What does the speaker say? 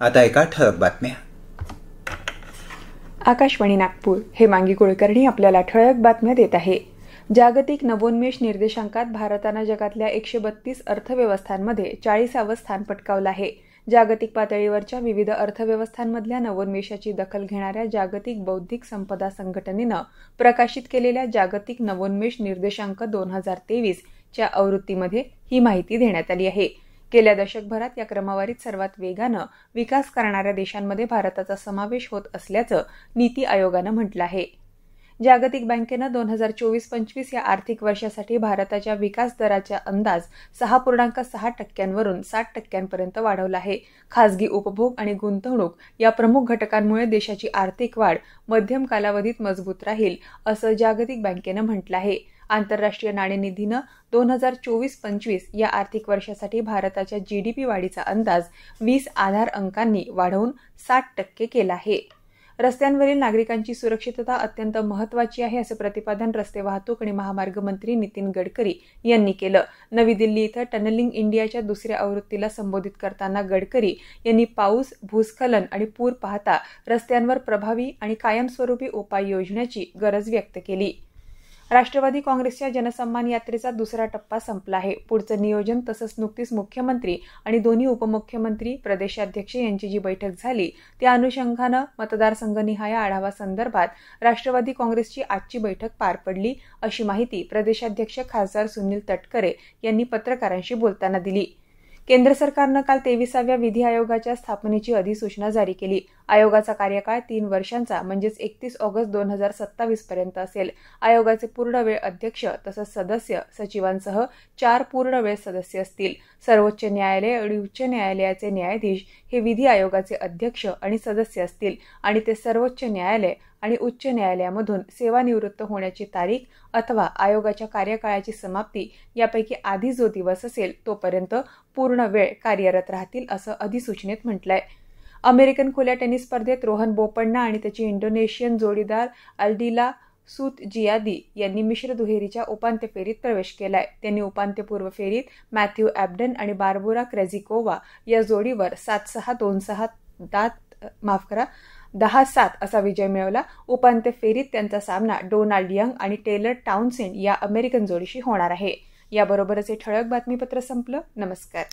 आता ऐका ठळक बातम्या. आकाशवाणी नागपूर. हेमांगी कुलकर्णी आपल्याला ठळक बातम्या देत आहे. जागतिक नवोन्मेष निर्देशांकात भारतानं जगातल्या 132 अर्थव्यवस्थांमध्ये 40वे स्थान पटकावलं आहे. जागतिक पातळीवरच्या विविध अर्थव्यवस्थांमधल्या नवोन्मेषाची दखल घेणाऱ्या जागतिक बौद्धिक संपदा संघटनेनं प्रकाशित केलेल्या जागतिक नवोन्मेष निर्देशांक 2023 च्या आवृत्तीमध्ये ही माहिती देण्यात आली आहे. गेल्या दशकभरात या क्रमवारीत सर्वात वेगानं विकास करणाऱ्या देशांमध्ये भारताचा समावेश होत असल्याचं नीती आयोगानं म्हटलं आहे. जागतिक बँकेनं 2024-25 या आर्थिक वर्षासाठी भारताच्या विकास दराचा अंदाज 6.6% वरून 60% वाढवला आहे. खासगी उपभोग आणि गुंतवणूक या प्रमुख घटकांमुळे देशाची आर्थिक वाढ मध्यम कालावधीत मजबूत राहील, असं जागतिक बँकेनं म्हटलं आहे. आंतरराष्ट्रीय नाणेनिधीनं 2024-25 या आर्थिक वर्षासाठी भारताच्या जीडीपी वाढीचा अंदाज 20 आधार अंकांनी वाढवून 60% केला आहे. रस्त्यांवरील नागरिकांची सुरक्षितता अत्यंत महत्त्वाची आहे, असं प्रतिपादन रस्ते वाहतूक आणि महामार्ग मंत्री नितीन गडकरी यांनी केलं. नवी दिल्ली इथं टनलिंग इंडियाच्या दुसऱ्या आवृत्तीला संबोधित करताना गडकरी यांनी पाऊस, भूस्खलन आणि पूर पाहता रस्त्यांवर प्रभावी आणि कायमस्वरूपी उपाय योजण्याची गरज व्यक्त केली. राष्ट्रवादी काँग्रेसच्या जनसन्मान यात्रेचा दुसरा टप्पा संपला आहे. पुढचं नियोजन तसंच नुकतीच मुख्यमंत्री आणि दोन्ही उपमुख्यमंत्री, प्रदेशाध्यक्ष यांची जी बैठक झाली त्या अनुषंगानं मतदारसंघनिहाय आढावा संदर्भात राष्ट्रवादी काँग्रेसची आजची बैठक पार पडली, अशी माहिती प्रदेशाध्यक्ष खासदार सुनील तटकरे यांनी पत्रकारांशी बोलताना दिली. केंद्र सरकारनं काल 23व्या विधी आयोगाच्या स्थापनेची अधिसूचना जारी केली. आयोगाचा कार्यकाळ 3 वर्षांचा म्हणजेच 31 ऑगस्ट 2027 पर्यंत असेल. आयोगाचे पूर्णवेळ अध्यक्ष तसंच सदस्य सचिवांसह 4 पूर्णवेळ सदस्य असतील. सर्वोच्च न्यायालय आणि उच्च न्यायालयाचे न्यायाधीश हे विधी आयोगाचे अध्यक्ष आणि सदस्य असतील आणि ते सर्वोच्च न्यायालय आणि उच्च न्यायालयामधून सेवानिवृत्त होण्याची तारीख अथवा आयोगाच्या कार्यकाळाची समाप्ती यापैकी आधी जो दिवस असेल तोपर्यंत पूर्ण वेळ कार्यरत राहतील, असं अधिसूचनेत म्हटलंय. अमेरिकन खुल्या टेनिस स्पर्धेत रोहन बोपण्णा आणि त्याची इंडोनेशियन जोडीदार अल्डिला सुतजियादी यांनी मिश्र दुहेरीच्या उपांत्य फेरीत प्रवेश केलाय. त्यांनी उपांत्यपूर्व फेरीत मॅथ्यू ॲबडन आणि बार्बोरा क्रेझिकोवा या जोडीवर 7-6, 2-6, 10-7 असा विजय मिळवला. उपांत्य फेरीत त्यांचा सामना डोनाल्ड यंग आणि टेलर टाउनसेंड या अमेरिकन जोडीशी होणार आहे. याबरोबरच हे ठळक बातमीपत्र संपलं. नमस्कार.